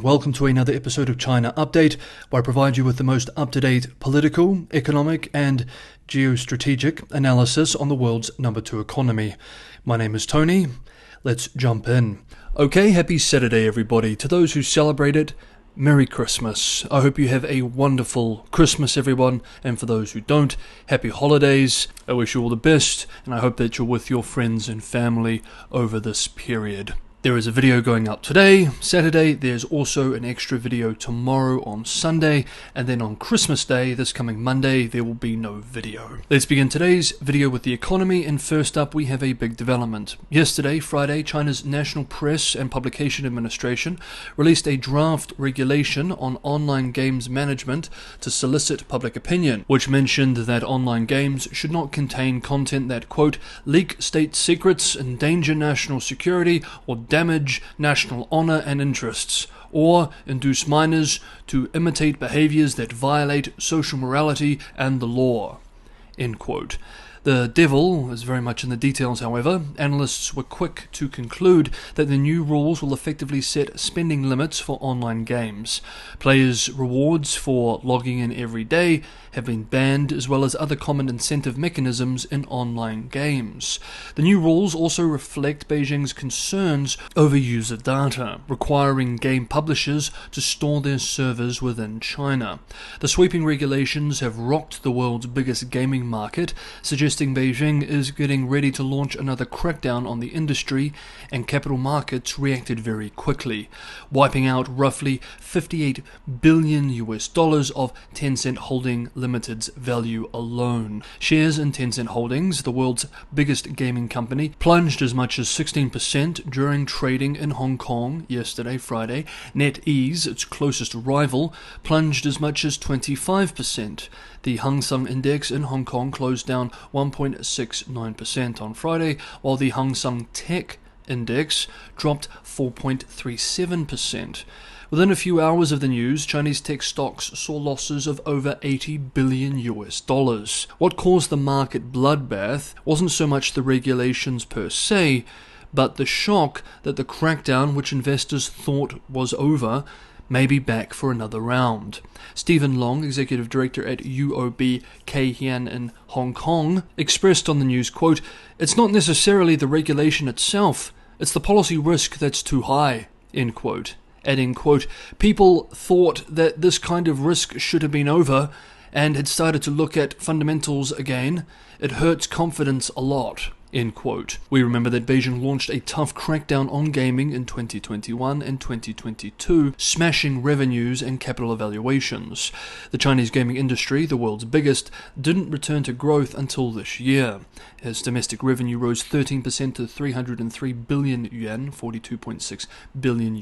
Welcome to another episode of China Update, where I provide you with the most up-to-date political, economic, and geostrategic analysis on the world's number 2 economy. My name is Tony. Let's jump in. Okay, happy Saturday, everybody. To those who celebrate it, Merry Christmas. I hope you have a wonderful Christmas, everyone, and for those who don't, happy holidays. I wish you all the best, and I hope that you're with your friends and family over this period. There is a video going up today, Saturday. There's also an extra video tomorrow on Sunday, and then on Christmas Day, this coming Monday, there will be no video. Let's begin today's video with the economy, and first up we have a big development. Yesterday, Friday, China's National Press and Publication Administration released a draft regulation on online games management to solicit public opinion, which mentioned that online games should not contain content that, quote, leak state secrets, endanger national security, or damage national honor and interests, or induce minors to imitate behaviors that violate social morality and the law, end quote. The devil is very much in the details, however. Analysts were quick to conclude that the new rules will effectively set spending limits for online games. Players' rewards for logging in every day have been banned, as well as other common incentive mechanisms in online games. The new rules also reflect Beijing's concerns over user data, requiring game publishers to store their servers within China. The sweeping regulations have rocked the world's biggest gaming market, suggesting Beijing is getting ready to launch another crackdown on the industry, and capital markets reacted very quickly, wiping out roughly $58 billion of Tencent Holding Limited's value alone. Shares in Tencent Holdings, the world's biggest gaming company, plunged as much as 16% during trading in Hong Kong yesterday, Friday. NetEase, its closest rival, plunged as much as 25%. The Hang Seng Index in Hong Kong closed down 1.69% on Friday, while the Hang Seng Tech Index dropped 4.37%. Within a few hours of the news, Chinese tech stocks saw losses of over $80 billion. What caused the market bloodbath wasn't so much the regulations per se, but the shock that the crackdown, which investors thought was over, may be back for another round. Stephen Long, executive director at UOB Kay Hian in Hong Kong, expressed on the news, quote, "It's not necessarily the regulation itself, it's the policy risk that's too high," end quote. Adding, quote, "People thought that this kind of risk should have been over and had started to look at fundamentals again. It hurts confidence a lot," end quote. We remember that Beijing launched a tough crackdown on gaming in 2021 and 2022, smashing revenues and capital evaluations. The Chinese gaming industry, the world's biggest, didn't return to growth until this year, as domestic revenue rose 13% to 303 billion yuan, $42.6 billion.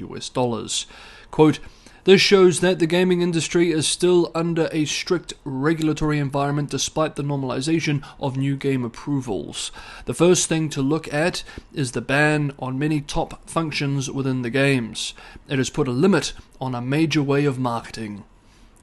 Quote, "This shows that the gaming industry is still under a strict regulatory environment despite the normalization of new game approvals. The first thing to look at is the ban on many top functions within the games. It has put a limit on a major way of marketing,"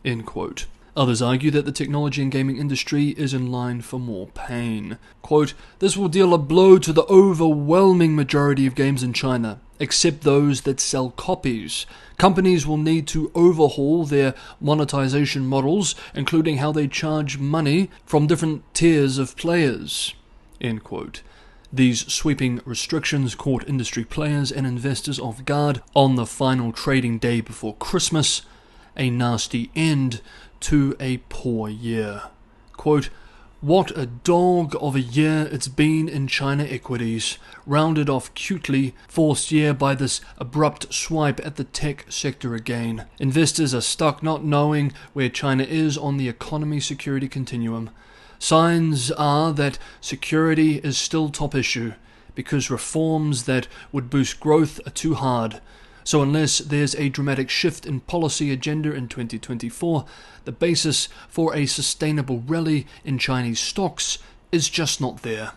end quote. Others argue that the technology and gaming industry is in line for more pain. Quote, "This will deal a blow to the overwhelming majority of games in China, except those that sell copies. Companies will need to overhaul their monetization models, including how they charge money from different tiers of players," end quote. These sweeping restrictions caught industry players and investors off guard on the final trading day before Christmas, a nasty end to a poor year. Quote, "What a dog of a year it's been in China equities, rounded off cutely, forced year by this abrupt swipe at the tech sector again. Investors are stuck not knowing where China is on the economy security continuum. Signs are that security is still top issue, because reforms that would boost growth are too hard. So unless there's a dramatic shift in policy agenda in 2024, the basis for a sustainable rally in Chinese stocks is just not there,"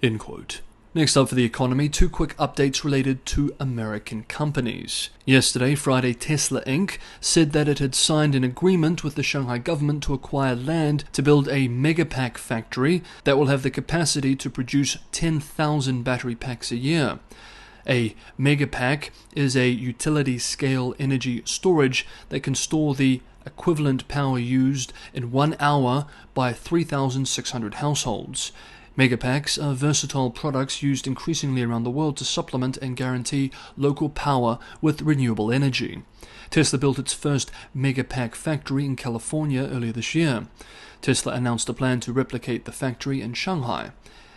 end quote. Next up for the economy, 2 quick updates related to American companies. Yesterday, Friday, Tesla Inc. said that it had signed an agreement with the Shanghai government to acquire land to build a megapack factory that will have the capacity to produce 10,000 battery packs a year. A megapack is a utility-scale energy storage that can store the equivalent power used in 1 hour by 3,600 households. Megapacks are versatile products used increasingly around the world to supplement and guarantee local power with renewable energy. Tesla built its first Megapack factory in California earlier this year. Tesla announced a plan to replicate the factory in Shanghai.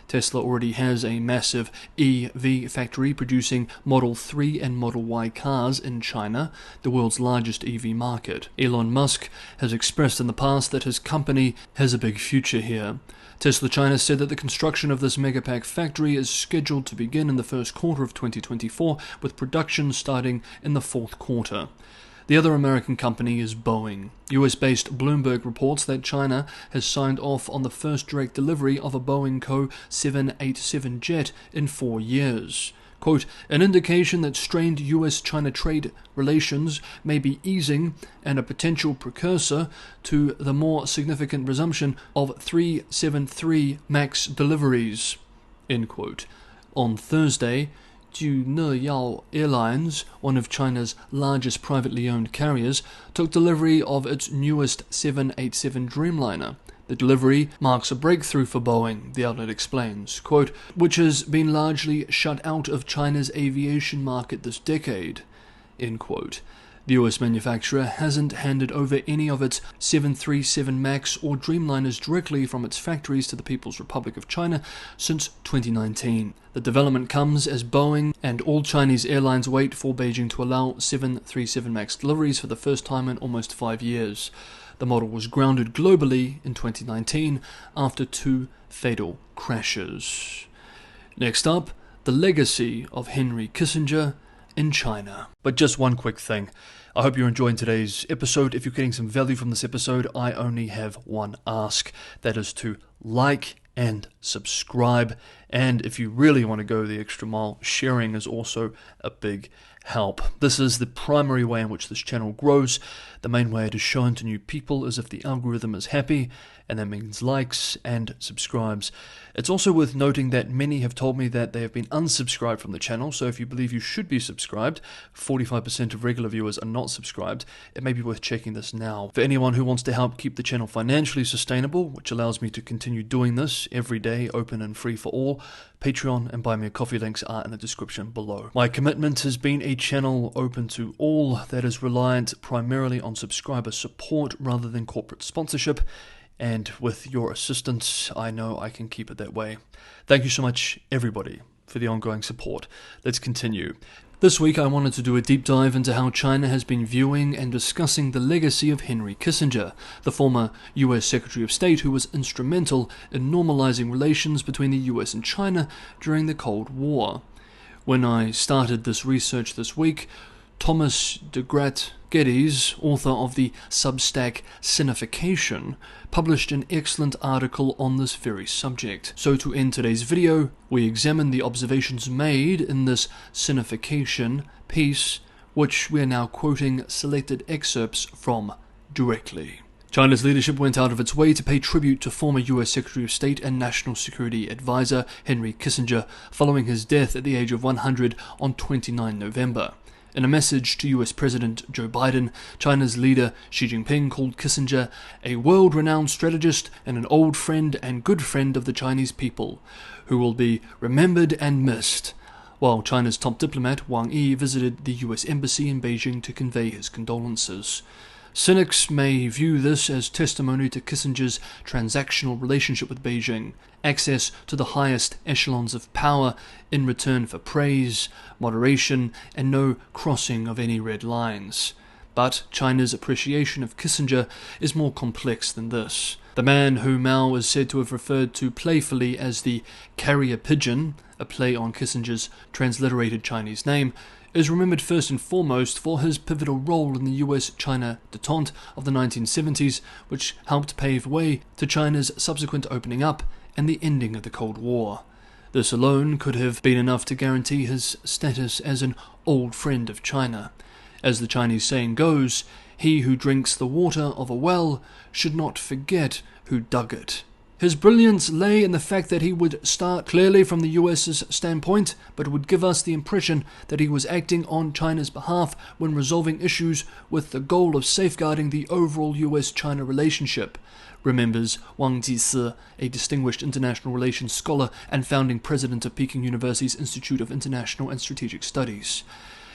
Tesla already has a massive EV factory producing Model 3 and Model Y cars in China, the world's largest EV market. Elon Musk has expressed in the past that his company has a big future here. Tesla China said that the construction of this Megapack factory is scheduled to begin in the first quarter of 2024, with production starting in the fourth quarter. The other American company is Boeing. US-based Bloomberg reports that China has signed off on the first direct delivery of a Boeing Co. 787 jet in 4 years. Quote, an indication that strained US-China trade relations may be easing and a potential precursor to the more significant resumption of 373 MAX deliveries, end quote. On Thursday, Juneyao Airlines, one of China's largest privately owned carriers, took delivery of its newest 787 Dreamliner. The delivery marks a breakthrough for Boeing, the outlet explains, quote, which has been largely shut out of China's aviation market this decade, end quote. The US manufacturer hasn't handed over any of its 737 MAX or Dreamliners directly from its factories to the People's Republic of China since 2019. The development comes as Boeing and all Chinese airlines wait for Beijing to allow 737 MAX deliveries for the first time in almost 5 years. The model was grounded globally in 2019 after 2 fatal crashes. Next up, the legacy of Henry Kissinger in China. But just one quick thing. I hope you're enjoying today's episode. If you're getting some value from this episode, I only have one ask. That is to like and subscribe. And if you really want to go the extra mile, sharing is also a big help. This is the primary way in which this channel grows. The main way it is shown to new people is if the algorithm is happy, and that means likes and subscribes. It's also worth noting that many have told me that they have been unsubscribed from the channel, so if you believe you should be subscribed, 45% of regular viewers are not subscribed, it may be worth checking this now. For anyone who wants to help keep the channel financially sustainable, which allows me to continue doing this every day, open and free for all, Patreon and Buy Me a Coffee links are in the description below. My commitment has been a channel open to all that is reliant primarily on subscriber support rather than corporate sponsorship, and with your assistance, I know I can keep it that way. Thank you so much, everybody, for the ongoing support. Let's continue. This week I wanted to do a deep dive into how China has been viewing and discussing the legacy of Henry Kissinger, the former US Secretary of State who was instrumental in normalizing relations between the US and China during the Cold War. When I started this research this week, Thomas DeGraat Geddes, author of the Substack Sinification, published an excellent article on this very subject. So to end today's video, we examine the observations made in this Sinification piece, which we are now quoting selected excerpts from directly. China's leadership went out of its way to pay tribute to former US Secretary of State and National Security Advisor Henry Kissinger following his death at the age of 100 on 29 November. In a message to US President Joe Biden, China's leader Xi Jinping called Kissinger a world-renowned strategist and an old friend and good friend of the Chinese people, who will be remembered and missed, while China's top diplomat Wang Yi visited the US Embassy in Beijing to convey his condolences. Cynics may view this as testimony to Kissinger's transactional relationship with Beijing, access to the highest echelons of power in return for praise, moderation, and no crossing of any red lines. But China's appreciation of Kissinger is more complex than this. The man who Mao is said to have referred to playfully as the carrier pigeon, a play on Kissinger's transliterated Chinese name, is remembered first and foremost for his pivotal role in the US-China détente of the 1970s, which helped pave way to China's subsequent opening up and the ending of the Cold War. This alone could have been enough to guarantee his status as an old friend of China. As the Chinese saying goes, he who drinks the water of a well should not forget who dug it. His brilliance lay in the fact that he would start clearly from the US's standpoint, but would give us the impression that he was acting on China's behalf when resolving issues with the goal of safeguarding the overall US-China relationship, remembers Wang Jisi, a distinguished international relations scholar and founding president of Peking University's Institute of International and Strategic Studies.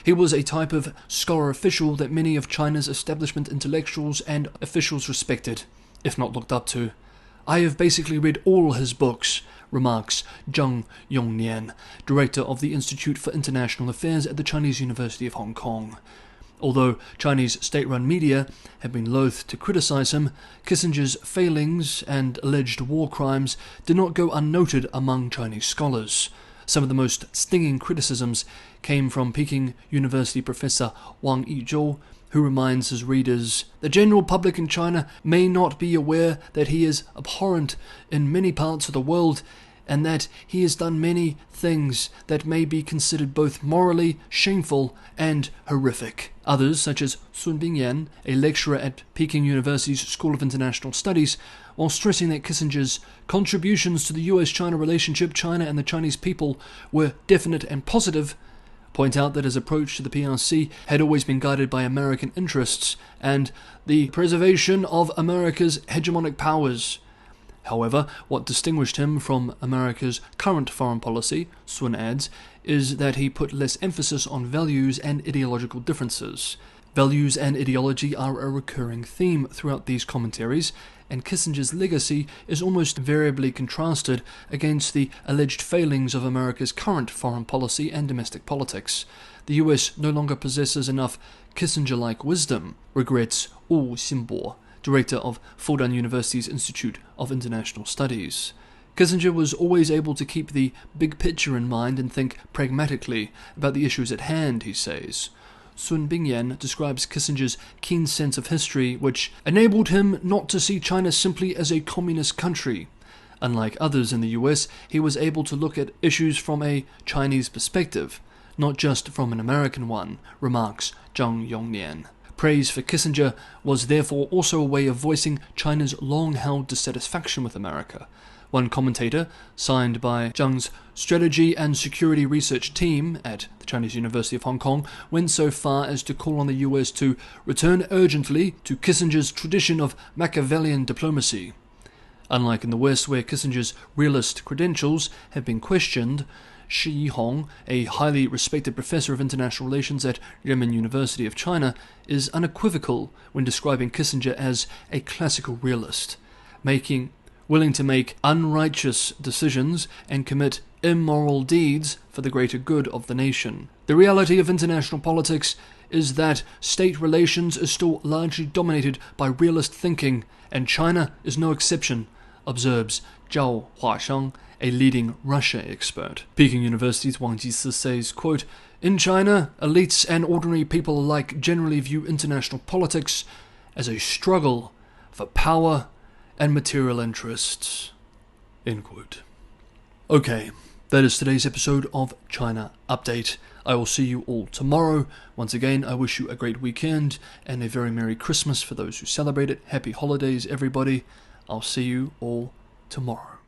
He was a type of scholar official that many of China's establishment intellectuals and officials respected, if not looked up to. I have basically read all his books, remarks Zhang Yongnian, director of the Institute for International Affairs at the Chinese University of Hong Kong. Although Chinese state-run media have been loath to criticize him, Kissinger's failings and alleged war crimes did not go unnoted among Chinese scholars. Some of the most stinging criticisms came from Peking University professor Wang Yizhou, who reminds his readers, the general public in China may not be aware that he is abhorrent in many parts of the world, and that he has done many things that may be considered both morally shameful and horrific. Others, such as Sun Bingyan, a lecturer at Peking University's School of International Studies, while stressing that Kissinger's contributions to the US-China relationship, China and the Chinese people, were definite and positive, point out that his approach to the PRC had always been guided by American interests and the preservation of America's hegemonic powers. However, what distinguished him from America's current foreign policy, Sun adds, is that he put less emphasis on values and ideological differences. Values and ideology are a recurring theme throughout these commentaries, and Kissinger's legacy is almost invariably contrasted against the alleged failings of America's current foreign policy and domestic politics. The US no longer possesses enough Kissinger-like wisdom, regrets Wu Xinbo, director of Fudan University's Institute of International Studies. Kissinger was always able to keep the big picture in mind and think pragmatically about the issues at hand, he says. Sun Bingyan describes Kissinger's keen sense of history, which enabled him not to see China simply as a communist country. Unlike others in the US, he was able to look at issues from a Chinese perspective, not just from an American one, remarks Zhang Yongnian. Praise for Kissinger was therefore also a way of voicing China's long-held dissatisfaction with America. One commentator, signed by Zhang's Strategy and Security Research Team at the Chinese University of Hong Kong, went so far as to call on the US to return urgently to Kissinger's tradition of Machiavellian diplomacy. Unlike in the West, where Kissinger's realist credentials have been questioned, Shi Yihong, a highly respected professor of international relations at Renmin University of China, is unequivocal when describing Kissinger as a classical realist, willing to make unrighteous decisions and commit immoral deeds for the greater good of the nation. The reality of international politics is that state relations is still largely dominated by realist thinking, and China is no exception, observes Zhao Huashang, a leading Russia expert. Peking University's Wang Jisi says, quote, in China, elites and ordinary people alike generally view international politics as a struggle for power and material interests. End quote. Okay, that is today's episode of China Update. I will see you all tomorrow. Once again, I wish you a great weekend and a very Merry Christmas for those who celebrate it. Happy holidays, everybody. I'll see you all tomorrow.